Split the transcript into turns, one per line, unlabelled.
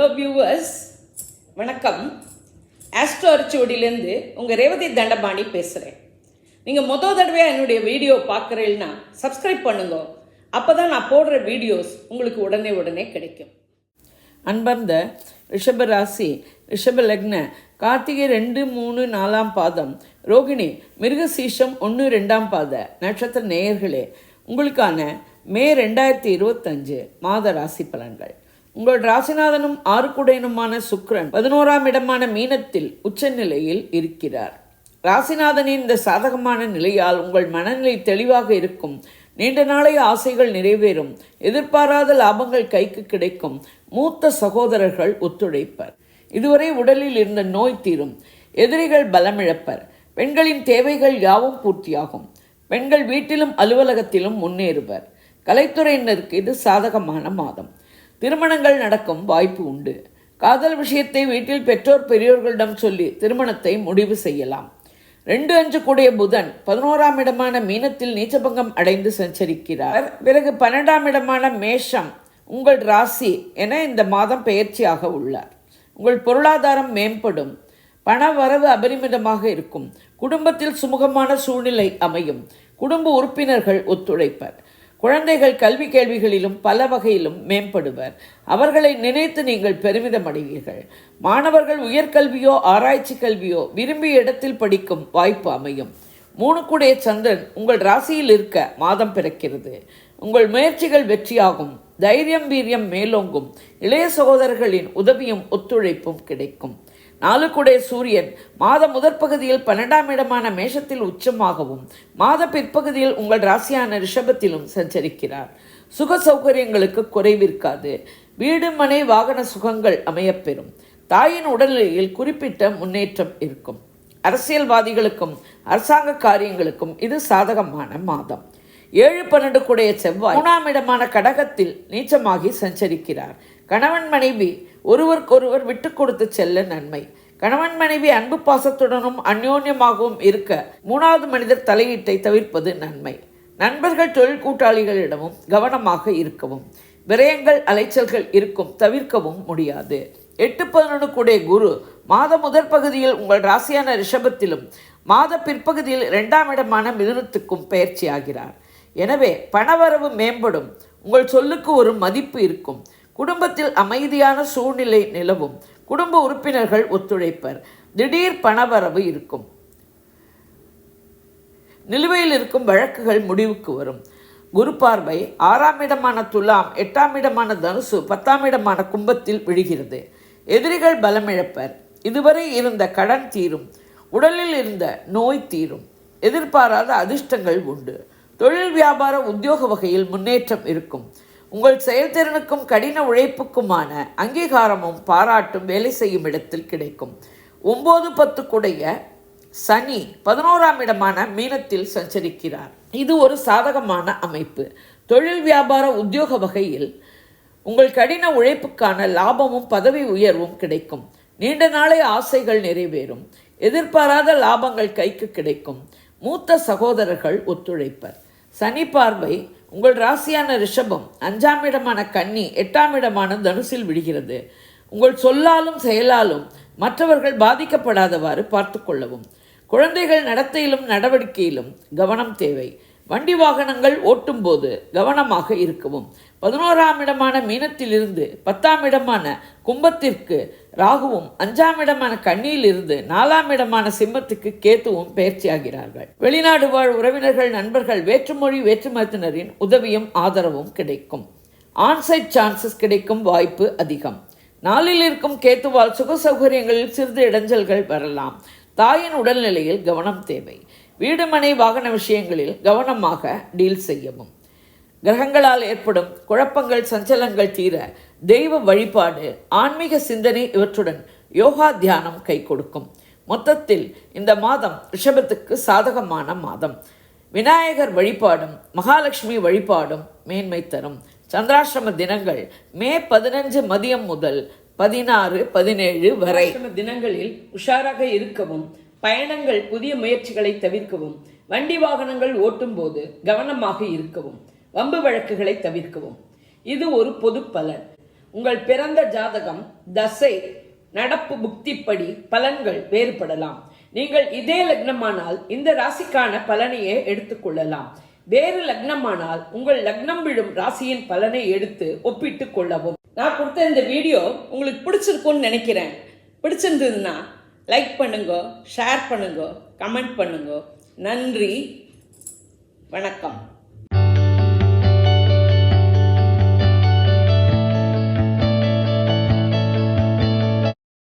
Hello viewers, வணக்கம். Astro அரிச்சுவடியிலேருந்து உங்கள் ரேவதி தண்டபாணி பேசுகிறேன். நீங்கள் தடவையாக என்னுடைய வீடியோ பார்க்குறீங்கன்னா சப்ஸ்கிரைப் பண்ணுங்க. அப்போ தான் நான் போடுற வீடியோஸ் உங்களுக்கு உடனே கிடைக்கும். அன்பர்ந்த ரிஷப ராசி, ரிஷப லக்ன, கார்த்திகை 2, 3, 4 பாதம், ரோகிணி, மிருகசீஷம் 1, 2 பாத நட்சத்திர நேயர்களே, உங்களுக்கான மே 2025 மாத ராசி பலன்கள். உங்கள் ராசிநாதனும் ஆறுக்குடையனுமான சுக்கிரன் 11ஆம் இடமான மீனத்தில் உச்ச நிலையில் இருக்கிறார். ராசிநாதனின் இந்த சாதகமான நிலையால் உங்கள் மனநிலை தெளிவாக இருக்கும். நீண்ட நாளைய ஆசைகள் நிறைவேறும். எதிர்பாராத லாபங்கள் கைக்கு கிடைக்கும். மூத்த சகோதரர்கள் ஒத்துழைப்பர். இதுவரை உடலில் இருந்த நோய் தீரும். எதிரிகள் பலமிழப்பர். பெண்களின் தேவைகள் யாவும் பூர்த்தியாகும். பெண்கள் வீட்டிலும் அலுவலகத்திலும் முன்னேறுவர். கலைத்துறையினருக்கு இது சாதகமான மாதம். திருமணங்கள் நடக்கும் வாய்ப்பு உண்டு. காதல் விஷயத்தை வீட்டில் பெற்றோர் பெரியோர்களிடம் சொல்லி திருமணத்தை முடிவு செய்யலாம். 2 கூடிய புதன் 11ஆம் இடமான மீனத்தில் நீச்சபங்கம் அடைந்து சஞ்சரிக்கிறார். பிறகு 12ஆம் இடமான மேஷம் உங்கள் ராசி என இந்த மாதம் பெயர்ச்சியாக உள்ளார். உங்கள் பொருளாதாரம் மேம்படும். பண வரவு அபரிமிதமாக இருக்கும். குடும்பத்தில் சுமூகமான சூழ்நிலை அமையும். குடும்ப உறுப்பினர்கள் ஒத்துழைப்பர். குழந்தைகள் கல்வி கேள்விகளிலும் பல வகையிலும் மேம்படுவர். அவர்களை நினைத்து நீங்கள் பெருமிதம் அடைவீர்கள். மாணவர்கள் உயர்கல்வியோ ஆராய்ச்சி கல்வியோ விரும்பிய இடத்தில் படிக்கும் வாய்ப்பு அமையும். 3 கூடிய சந்திரன் உங்கள் ராசியில் இருக்க மாதம் பிறக்கிறது. உங்கள் முயற்சிகள் வெற்றியாகும். தைரியம் வீரியம் மேலோங்கும். இளைய சகோதரர்களின் உதவியும் ஒத்துழைப்பும் கிடைக்கும். 4 கூடிய சூரியன் மாத முதற்பகுதியில் 12ஆம் இடமான மேஷத்தில் உச்சமாகவும் மாத பிற்பகுதியில் உங்கள் ராசியான ரிஷபத்திலும் சஞ்சரிக்கிறார். சுக சௌகரியங்களுக்கு குறைவிருக்காது. வீடு மனை வாகன சுகங்கள் அமையப்பெறும். தாயின் உடல்நிலையில் குறிப்பிட்ட முன்னேற்றம் இருக்கும். அரசியல்வாதிகளுக்கும் அரசாங்க காரியங்களுக்கும் இது சாதகமான மாதம். 7, 12 கூடிய செவ்வாய் 3ஆம் இடமான கடகத்தில் நீச்சமாகி சஞ்சரிக்கிறார். கணவன் மனைவி ஒருவருக்கொருவர் விட்டு கொடுத்து செல்ல நன்மை. கணவன் மனைவி அன்பு பாசத்துடனும் அந்யோன்யமாகவும் இருக்க 3வது மனிதர் தலையீட்டை தவிர்ப்பது நன்மை. நண்பர்கள் தொழில் கூட்டாளிகளிடமும் கவனமாக இருக்கவும். விரயங்கள் அலைச்சல்கள் இருக்கும், தவிர்க்கவும் முடியாது. 8, 11 கூடிய குரு மாத முதற்பகுதியில் உங்கள் ராசியான ரிஷபத்திலும் மாத பிற்பகுதியில் 2ஆம் இடமான மிதுனத்துக்கும் பயிற்சியாகிறார். எனவே பணவரவு மேம்படும். உங்கள் சொல்லுக்கு ஒரு மதிப்பு இருக்கும். குடும்பத்தில் அமைதியான சூழ்நிலை நிலவும். குடும்ப உறுப்பினர்கள் ஒத்துழைப்பர். திடீர் பணவரவு இருக்கும். நிலுவையில் இருக்கும் வழக்குகள் முடிவுக்கு வரும். குரு பார்வை 6ஆம் இடமான துலாம், 8ஆம் இடமான தனுசு, 10ஆம் இடமான கும்பத்தில் விழுகிறது. எதிரிகள் பலமிழப்பர். இதுவரை இருந்த கடன் தீரும். உடலில் இருந்த நோய் தீரும். எதிர்பாராத அதிர்ஷ்டங்கள் உண்டு. தொழில் வியாபார உத்தியோக வகையில் முன்னேற்றம் இருக்கும். உங்கள் செயல்திறனுக்கும் கடின உழைப்புக்குமான அங்கீகாரமும் பாராட்டும் வேலை செய்யும் இடத்தில் கிடைக்கும். 9, 10 கூடிய சனி 11ஆம் இடமான மீனத்தில் சஞ்சரிக்கிறார். இது ஒரு சாதகமான அமைப்பு. தொழில் வியாபார உத்தியோக வகையில் உங்கள் கடின உழைப்புக்கான லாபமும் பதவி உயர்வும் கிடைக்கும். நீண்ட நாளை ஆசைகள் நிறைவேறும். எதிர்பாராத லாபங்கள் கைக்கு கிடைக்கும். மூத்த சகோதரர்கள் ஒத்துழைப்பர். சனி பார்வை உங்கள் ராசியான ரிஷபம் 5ஆம் இடமான கன்னி, 8ஆம் இடமான தனுசில் விடுகிறது. உங்கள் சொல்லாலும் செயலாலும் மற்றவர்கள் பாதிக்கப்படாதவாறு பார்த்து கொள்ளவும். குழந்தைகள் நடத்தையிலும் நடவடிக்கையிலும் கவனம் தேவை. வண்டி வாகனங்கள் ஓட்டும்போது கவனமாக இருக்கவும். 11ஆம் இடமான மீனத்திலிருந்து 10ஆம் இடமான கும்பத்திற்கு ராகுவும் 5ஆம் இடமான கன்னியிலிருந்து 4ஆம் இடமான சிம்மத்துக்கு கேத்துவும் பயிற்சியாகிறார்கள். வெளிநாடு வாழ் உறவினர்கள், நண்பர்கள், வேற்றுமொழி வேற்றுமதத்தினரின் உதவியும் ஆதரவும் கிடைக்கும். ஆன்சைட் சான்சஸ் கிடைக்கும் வாய்ப்பு அதிகம். 4இல் இருக்கும் கேத்துவால் சுக சௌகரியங்களில் சிறிது இடைஞ்சல்கள் வரலாம். தாயின் உடல்நிலையில் கவனம் தேவை. வீடு மனை வாகன விஷயங்களில் கவனமாக டீல் செய்யவும். கிரகங்களால் ஏற்படும் குழப்பங்கள் சஞ்சலங்கள் தீர தெய்வ வழிபாடு, ஆன்மீக சிந்தனை இவற்றுடன் யோகா தியானம் கை கொடுக்கும். மொத்தத்தில் இந்த மாதம் ரிஷபத்துக்கு சாதகமான மாதம். விநாயகர் வழிபாடும் மகாலட்சுமி வழிபாடும் மேன்மை தரும். சந்திராஷ்டம தினங்கள் மே 15 மதியம் முதல் 16, 17 வரை. தினங்களில் உஷாராக இருக்கவும். பயணங்கள் புதிய முயற்சிகளை தவிர்க்கவும். வண்டி வாகனங்கள் ஓட்டும் போது கவனமாக இருக்கவும். வம்பு வழக்குகளை தவிர்க்கவும். இது ஒரு பொது பலன். உங்கள் பிறந்த ஜாதகம், தசை, நடப்பு புக்திப்படி பலன்கள் வேறுபடலாம். நீங்கள் இதே லக்னமானால் இந்த ராசிக்கான பலனையே எடுத்துக்கொள்ளலாம். வேறு லக்னமானால் உங்கள் லக்னம் விழும் ராசியின் பலனை எடுத்து ஒப்பிட்டு கொள்ளவும். நான் கொடுத்த இந்த வீடியோ உங்களுக்கு பிடிச்சிருக்கும்னு நினைக்கிறேன். பிடிச்சிருந்ததுன்னா லைக் பண்ணுங்க, ஷேர் பண்ணுங்க, கமெண்ட் பண்ணுங்க. நன்றி, வணக்கம்.